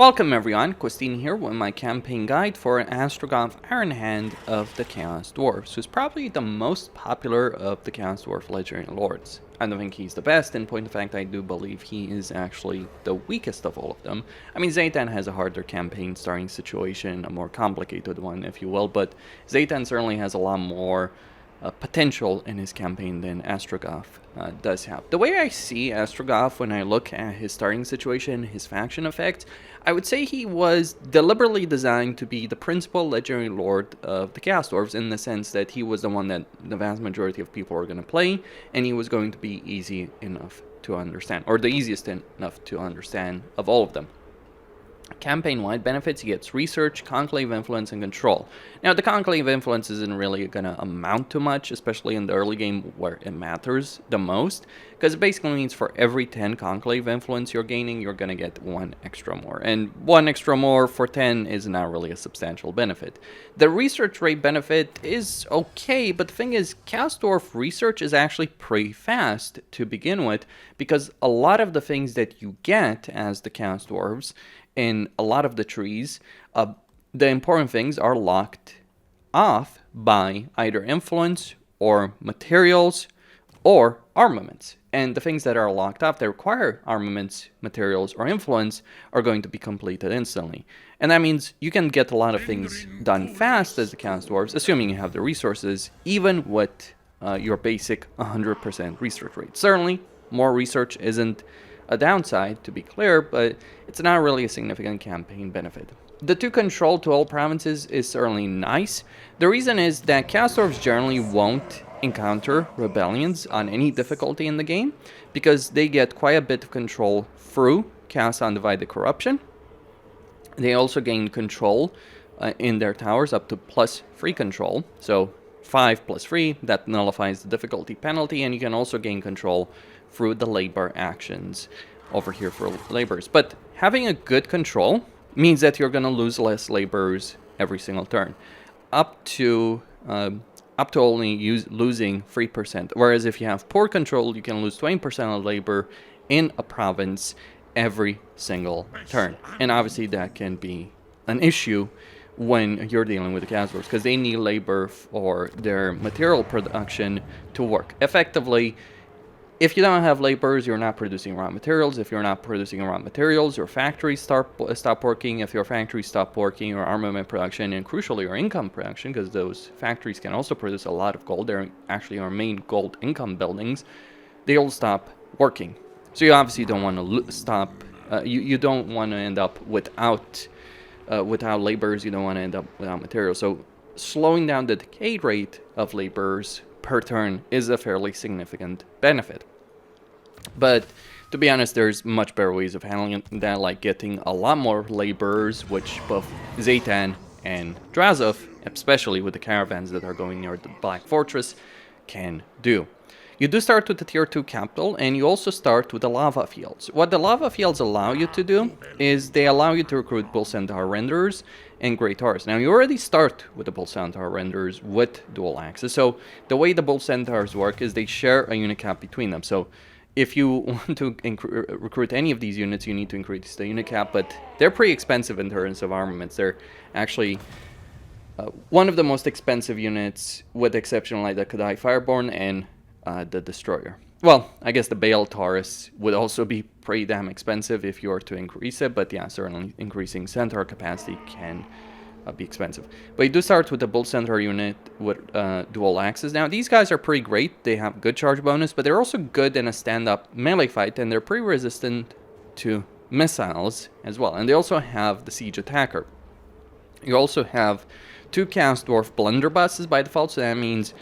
Welcome everyone, Christine here with my campaign guide for Astragoth Ironhand of the Chaos Dwarves, who's probably the most popular of the Chaos Dwarf Legendary Lords. I don't think he's the best, in point of fact I do believe he is actually the weakest of all of them. I mean, Zaytan has a harder campaign starting situation, a more complicated one if you will, but Zaytan certainly has a lot more potential in his campaign than Astragoth does have. The way I see Astragoth when I look at his starting situation, his faction effect, I would say he was deliberately designed to be the principal legendary lord of the Chaos Dwarves, in the sense that he was the one that the vast majority of people were going to play, and he was going to be easy enough to understand, or the easiest enough to understand of all of them. Campaign-wide benefits, he gets research, conclave influence, and control. Now, the conclave influence isn't really going to amount to much, especially in the early game where it matters the most, because it basically means for every 10 conclave influence you're gaining, you're going to get 1 extra more. And 1 extra more for 10 is not really a substantial benefit. The research rate benefit is okay, but the thing is, Chaos Dwarf research is actually pretty fast to begin with, because a lot of the things that you get as the Chaos Dwarves in a lot of the trees, the important things are locked off by either influence or materials or armaments. And the things that are locked off that require armaments, materials, or influence are going to be completed instantly. And that means you can get a lot of things done fast as the Chaos Dwarves, assuming you have the resources, even with your basic 100% research rate. Certainly, more research isn't a downside, to be clear, but it's not really a significant campaign benefit. The 2 control to all provinces is certainly nice. The reason is that Chaos Dwarves generally won't encounter rebellions on any difficulty in the game, because they get quite a bit of control through Chaos Undivided Corruption. They also gain control in their towers up to +3 control, so 5 + 3, that nullifies the difficulty penalty, and you can also gain control through the labor actions over here for laborers. But having a good control means that you're going to lose less laborers every single turn, up to only losing 3%. Whereas if you have poor control, you can lose 20% of labor in a province every single turn. And obviously that can be an issue when you're dealing with the Chaos Dwarves, because they need labor for their material production to work effectively. If you don't have laborers, you're not producing raw materials. If you're not producing raw materials, your factories stop working. If your factories stop working, your armament production, and crucially your income production, because those factories can also produce a lot of gold. They're actually our main gold income buildings. They all stop working. So you obviously don't want to stop. You don't want to end up without laborers. You don't want to end up without materials. So slowing down the decay rate of laborers per turn is a fairly significant benefit. But to be honest, there's much better ways of handling that, like getting a lot more laborers, which both Zaytan and Drazov, especially with the caravans that are going near the Black Fortress, can do. You do start with the tier 2 capital, and you also start with the lava fields. What the lava fields allow you to do is they allow you to recruit Bull Centaur Renderers and Great Taurus. Now, you already start with the Bull Centaur Renderers with dual axes. So the way the Bull Centaurs work is they share a unit cap between them. So if you want to recruit any of these units, you need to increase the unit cap, but they're pretty expensive in terms of armaments. They're actually one of the most expensive units, with the exception like the Kadai Fireborn and the Destroyer. Well, I guess the Bale Taurus would also be pretty damn expensive if you were to increase it, but yeah, certainly increasing Centaur capacity can be expensive. But you do start with the Bull Centaur unit with dual axes. Now, these guys are pretty great. They have good charge bonus, but they're also good in a stand-up melee fight, and they're pretty resistant to missiles as well. And they also have the Siege Attacker. You also have 2 Chaos Dwarf Blunderbusses by default, so that means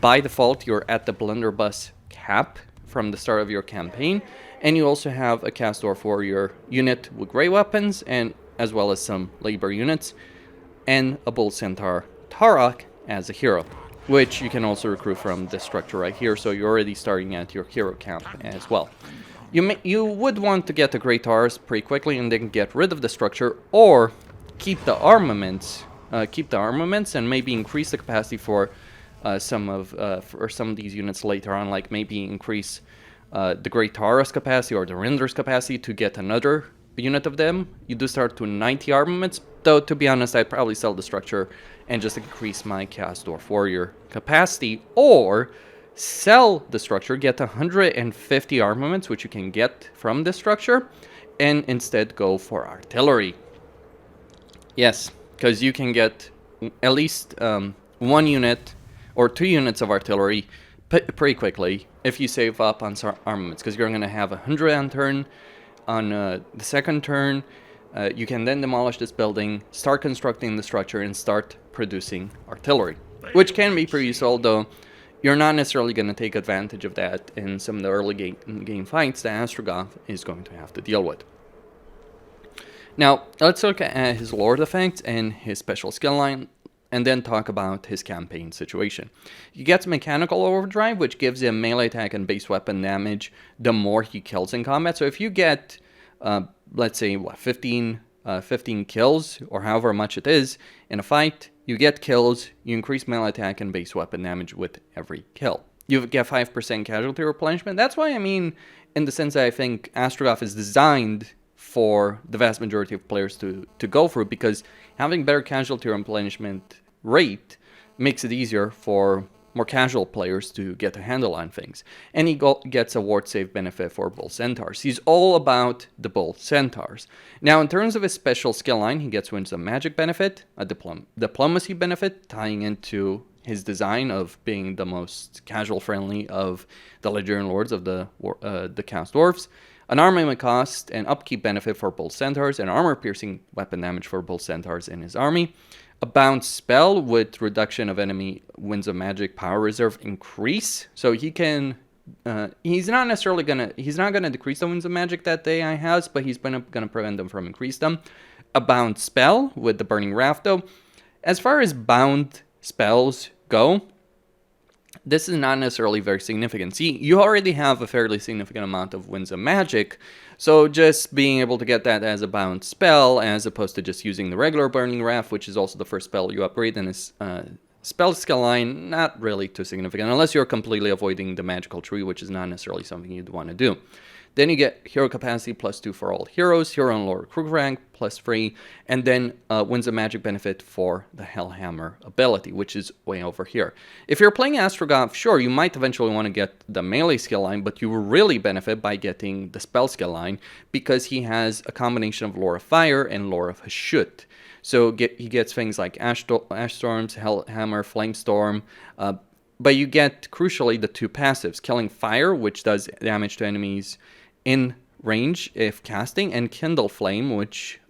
by default you're at the Blunderbuss cap from the start of your campaign. And you also have a Chaos Dwarf Warrior unit with grey weapons, and as well as some labor units, and a Bull Centaur Tarok as a hero, which you can also recruit from this structure right here, so you're already starting at your hero count as well. You would want to get the Great Taurus pretty quickly and then get rid of the structure, or keep the armaments and maybe increase the capacity for some of these units later on, like maybe increase the Great Taurus capacity or the Render's capacity to get another unit of them, you do start to 90 armaments. Though, to be honest, I'd probably sell the structure and just increase my Chaos Dwarf Warrior capacity, or sell the structure, get 150 armaments, which you can get from this structure, and instead go for artillery. Yes, because you can get at least 1 unit or 2 units of artillery pretty quickly if you save up on armaments, because you're going to have 100 on turn. On the second turn, you can then demolish this building, start constructing the structure, and start producing artillery, which can be pretty useful, though you're not necessarily going to take advantage of that in some of the early game fights that Astragoth is going to have to deal with. Now, let's look at his Lord effects and his special skill line, and then talk about his campaign situation. He gets Mechanical Overdrive, which gives him melee attack and base weapon damage the more he kills in combat. So if you get, let's say, 15 kills, or however much it is, in a fight, you get kills, you increase melee attack and base weapon damage with every kill. You get 5% casualty replenishment. That's why I mean, in the sense that I think Astragoth is designed for the vast majority of players to go through, because having better casualty replenishment rate makes it easier for more casual players to get a handle on things. And he gets a ward save benefit for Bull Centaurs. He's all about the Bull Centaurs. Now, in terms of his special skill line, he gets Winds of Magic benefit, a Diplomacy benefit, tying into his design of being the most casual-friendly of the Legendary Lords of the Chaos Dwarves, an armament cost and upkeep benefit for Bull Centaurs, and armor-piercing weapon damage for Bull Centaurs in his army, a bounce spell with reduction of enemy Winds of Magic power reserve increase. So he can, he's not gonna decrease the Winds of Magic that the AI has, but he's gonna prevent them from increase them. A bound spell with the Burning Raft, though. As far as bound spells go, this is not necessarily very significant. See, you already have a fairly significant amount of Winds of Magic, so just being able to get that as a bound spell, as opposed to just using the regular Burning Raft, which is also the first spell you upgrade in his spell skill line, not really too significant, unless you're completely avoiding the magical tree, which is not necessarily something you'd want to do. Then you get hero capacity +2 for all heroes, hero and lower crew rank +3, and then Winds of Magic benefit for the Hellhammer ability, which is way over here. If you're playing Astragoth, sure, you might eventually want to get the melee skill line, but you will really benefit by getting the spell skill line, because he has a combination of Lore of Fire and Lore of Hashut. So he gets things like Ash Storms, Hellhammer, Flamestorm, but you get, crucially, the 2 passives, Killing Fire, which does damage to enemies in range if casting, and Kindle Flame, which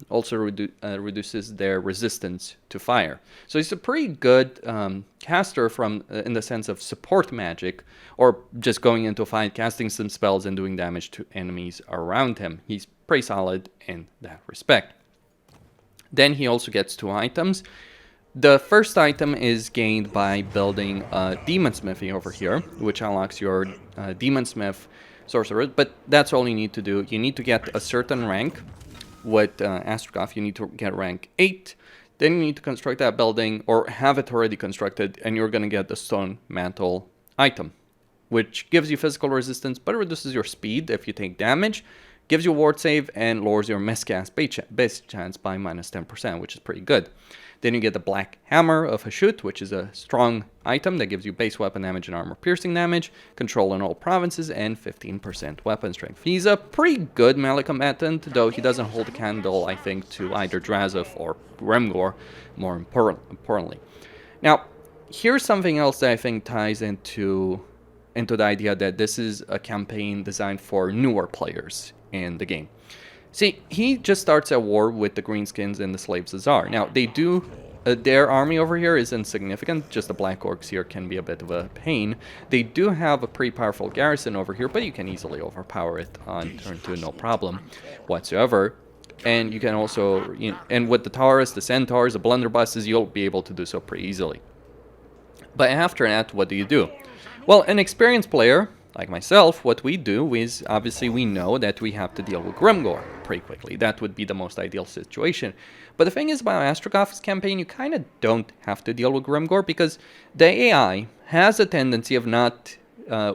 also reduces their resistance to fire. So he's a pretty good caster in the sense of support magic, or just going into a fight, casting some spells and doing damage to enemies around him. He's pretty solid in that respect. Then he also gets 2 items. The first item is gained by building Demon Smithing over here, which unlocks your Demon Smith sorcerer, but that's all you need to do. You need to get a certain rank. With Astragoth, you need to get rank 8. Then you need to construct that building, or have it already constructed, and you're going to get the Stone Mantle item, which gives you physical resistance, but it reduces your speed if you take damage, gives you a ward save, and lowers your miscast base chance by -10%, which is pretty good. Then you get the Black Hammer of Hashut, which is a strong item that gives you base weapon damage and armor piercing damage, control in all provinces, and 15% weapon strength. He's a pretty good melee combatant, though he doesn't hold a candle, I think, to either Drazov or Grimgor, more importantly. Now, here's something else that I think ties into the idea that this is a campaign designed for newer players in the game. See, he just starts at war with the Greenskins and the Slaves of Tsar. Now, they do, their army over here is insignificant, just the Black Orcs here can be a bit of a pain. They do have a pretty powerful garrison over here, but you can easily overpower it on turn 2, no problem whatsoever. And you can also, and with the Taurus, the Centaurs, the Blunderbusses, you'll be able to do so pretty easily. But after that, what do? Well, an experienced player like myself, what we do is, obviously we know that we have to deal with Grimgor pretty quickly. That would be the most ideal situation. But the thing is, about Astragoth's campaign, you kind of don't have to deal with Grimgor, because the AI has a tendency of not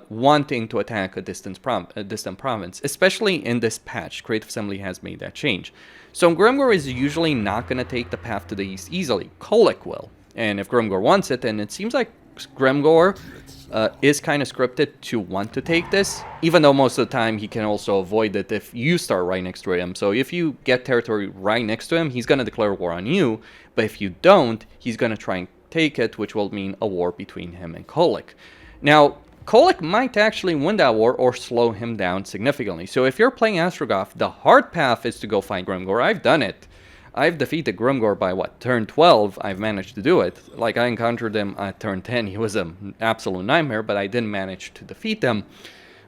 wanting to attack a distant province, especially in this patch. Creative Assembly has made that change. So Grimgor is usually not going to take the path to the east easily. Kolic will. And if Grimgor wants it, and it seems like Grimgor is kind of scripted to want to take this, even though most of the time he can also avoid it if you start right next to him. So if you get territory right next to him, he's going to declare war on you, but if you don't, he's going to try and take it, which will mean a war between him and Kolic. Now, Kolic might actually win that war or slow him down significantly. So if you're playing Astragoth, the hard path is to go find Grimgor. I've done it. I've defeated Grimgor by, what, turn 12? I've managed to do it. Like, I encountered him at turn 10. He was an absolute nightmare, but I didn't manage to defeat him.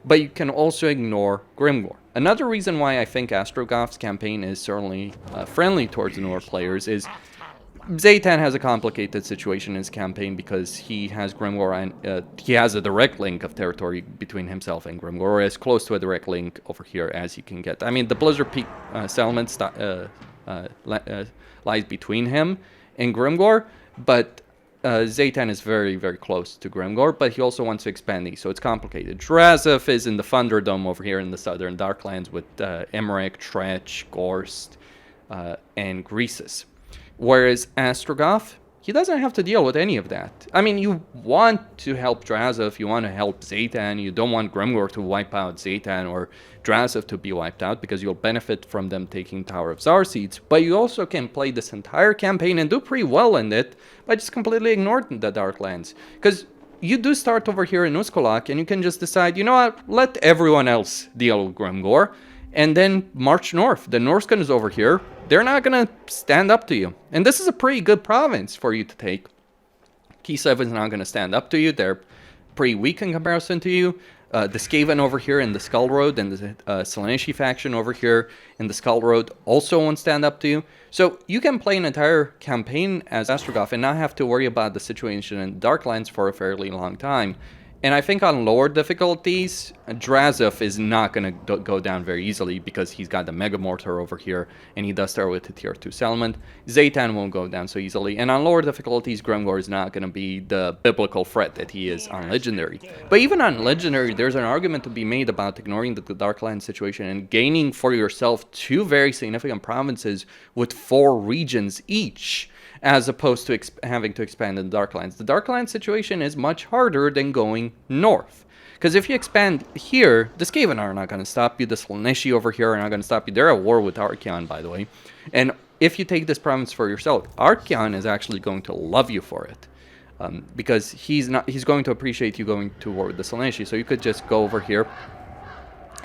But you can also ignore Grimgor. Another reason why I think Astrogoth's campaign is certainly friendly towards newer players is Zaytan has a complicated situation in his campaign because he has Grimgor and he has a direct link of territory between himself and Grimgor, or as close to a direct link over here as you can get. I mean, the Blizzard Peak settlement lies between him and Grimgor, but Zaytan is very, very close to Grimgor, but he also wants to expand these, so it's complicated. Drazov is in the Thunderdome over here in the southern Darklands with Emmerich, Tretch, Gorst, and Greases. Whereas Astrogoth, he doesn't have to deal with any of that. I mean, you want to help Drazov, you want to help Zaytan, you don't want Grimgor to wipe out Zaytan or Drazov to be wiped out because you'll benefit from them taking Tower of Zarseeds, but you also can play this entire campaign and do pretty well in it by just completely ignoring the Darklands. Because you do start over here in Uskolak and you can just decide, you know what, let everyone else deal with Grimgor, and then march north. The Norscan is over here. They're not going to stand up to you. And this is a pretty good province for you to take. Kislev is not going to stand up to you. They're pretty weak in comparison to you. The Skaven over here in the Skull Road and the Selenishi faction over here in the Skull Road also won't stand up to you. So you can play an entire campaign as Astrogoth and not have to worry about the situation in Darklands for a fairly long time. And I think on lower difficulties, Drazov is not going to go down very easily because he's got the Mega Mortar over here, and he does start with the Tier 2 settlement. Zaytan won't go down so easily, and on lower difficulties, Grimgor is not going to be the biblical threat that he is on Legendary. But even on Legendary, there's an argument to be made about ignoring the Darklands situation and gaining for yourself 2 very significant provinces with 4 regions each, as opposed to having to expand in the Darklands. The Darklands situation is much harder than going north. Because if you expand here, the Skaven are not going to stop you. The Slaaneshi over here are not going to stop you. They're at war with Archeon, by the way. And if you take this province for yourself, Archeon is actually going to love you for it. Because he's going to appreciate you going to war with the Slaaneshi. So you could just go over here,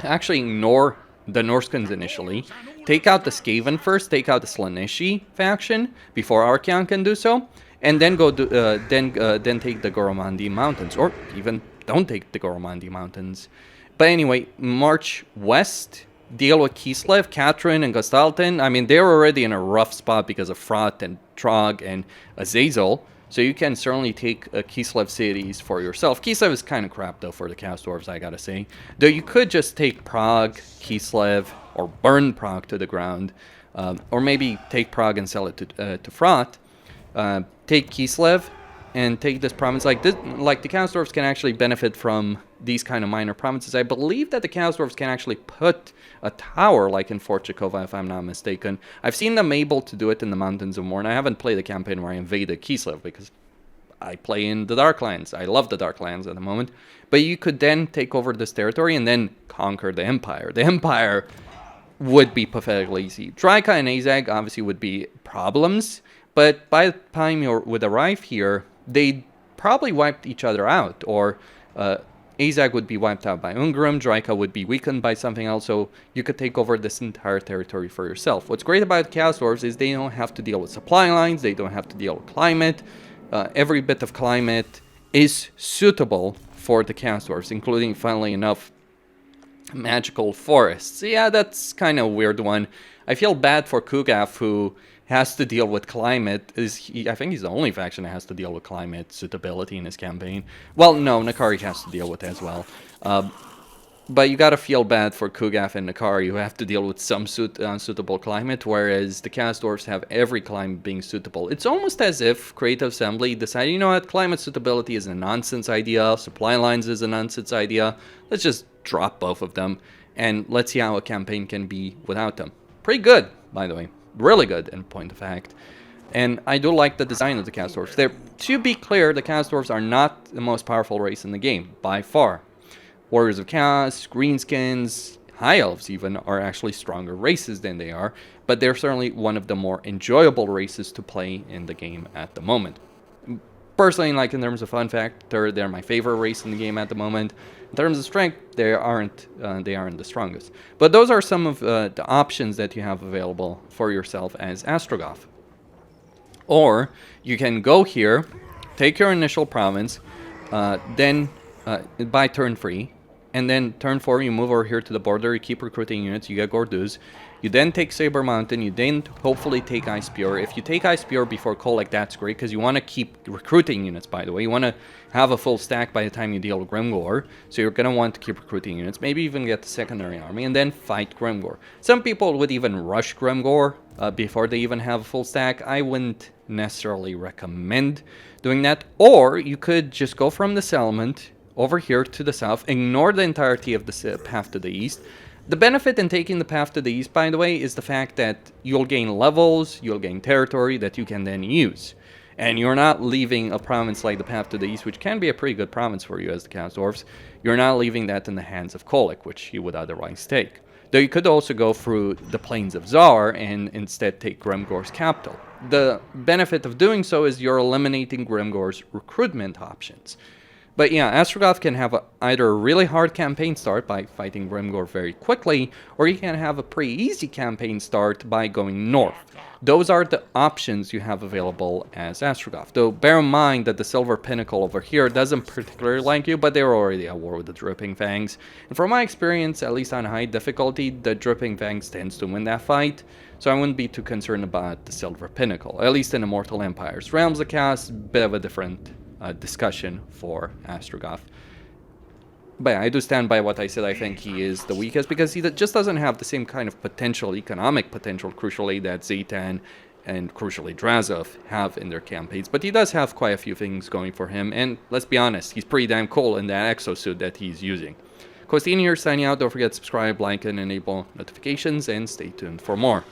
actually ignore the Norskins initially, take out the Skaven first, take out the Slaaneshi faction before Archeon can do so, and then go then take the Goromandi Mountains, or even don't take the Goromandi Mountains. But anyway, march west, deal with Kislev, Katrin, and Gostalten. I mean, they're already in a rough spot because of Frat and Trog and Azazel. So you can certainly take Kislev cities for yourself. Kislev is kind of crap, though, for the Chaos Dwarves, I gotta say. Though you could just take Prague, Kislev, or burn Prague to the ground. Or maybe take Prague and sell it to Frat. Take Kislev and take this province. Like the Chaos Dwarves can actually benefit from these kind of minor provinces. I believe that the Chaos Dwarves can actually put a tower, like in Fort Chikova, if I'm not mistaken. I've seen them able to do it in the Mountains of Morn. I haven't played a campaign where I invaded Kislev, because I play in the Darklands. I love the Darklands at the moment. But you could then take over this territory and then conquer the Empire. The Empire would be pathetically easy. Draika and Azag obviously would be problems, but by the time you would arrive here, they'd probably wiped each other out, or Azag would be wiped out by Ungrim, Draika would be weakened by something else, so you could take over this entire territory for yourself. What's great about Chaos Dwarves is they don't have to deal with supply lines, they don't have to deal with climate. Every bit of climate is suitable for the Chaos Dwarves, including, funnily enough, magical forests. Yeah, that's kind of a weird one. I feel bad for Kugaf, who has to deal with climate. I think he's the only faction that has to deal with climate suitability in his campaign. Well, no, Nakari has to deal with it as well. But you gotta feel bad for Kugaf and Nakar. You have to deal with some unsuitable climate, whereas the Chaos Dwarfs have every climate being suitable. It's almost as if Creative Assembly decided, you know what, climate suitability is a nonsense idea, supply lines is a nonsense idea, let's just drop both of them, and let's see how a campaign can be without them. Pretty good, by the way. Really good, in point of fact. And I do like the design of the Chaos Dwarfs. To be clear, the Chaos Dwarfs are not the most powerful race in the game, by far. Warriors of Chaos, Greenskins, High Elves even are actually stronger races than they are, but they're certainly one of the more enjoyable races to play in the game at the moment. Personally, like in terms of fun factor, they're my favorite race in the game at the moment. In terms of strength, they aren't the strongest. But those are some of the options that you have available for yourself as Astragoth. Or you can go here, take your initial province, then by turn 3, and then turn 4 you move over here to the border, you keep recruiting units, you get Gordouz, you then take Saber Mountain, you then hopefully take Ice Pure. If you take Ice Pure before Kolek, that's great, because you want to keep recruiting units, by the way. You want to have a full stack by the time you deal with Grimgor, so you're going to want to keep recruiting units, maybe even get the secondary army, and then fight Grimgor. Some people would even rush Grimgor before they even have a full stack. I wouldn't necessarily recommend doing that, or you could just go from the settlement over here to the south, ignore the entirety of the path to the east. The benefit in taking the path to the east, by the way, is the fact that you'll gain levels, you'll gain territory that you can then use. And you're not leaving a province like the path to the east, which can be a pretty good province for you as the Chaos Dwarfs, you're not leaving that in the hands of Kolek, which you would otherwise take. Though you could also go through the Plains of Zar and instead take Grimgor's capital. The benefit of doing so is you're eliminating Grimgor's recruitment options. But yeah, Astragoth can have either a really hard campaign start by fighting Grimgor very quickly, or you can have a pretty easy campaign start by going north. Those are the options you have available as Astragoth. Though bear in mind that the Silver Pinnacle over here doesn't particularly like you, but they're already at war with the Dripping Fangs. And from my experience, at least on high difficulty, the Dripping Fangs tends to win that fight. So I wouldn't be too concerned about the Silver Pinnacle, at least in Immortal Empires. Realms of Chaos, bit of a different discussion for Astragoth. But yeah, I do stand by what I said. I think he is the weakest because he just doesn't have the same kind of potential, economic potential, crucially, that Zaytan and crucially Drazov have in their campaigns. But he does have quite a few things going for him, and let's be honest, he's pretty damn cool in that exosuit that he's using. Costine here signing out. Don't forget to subscribe, like, and enable notifications, and stay tuned for more.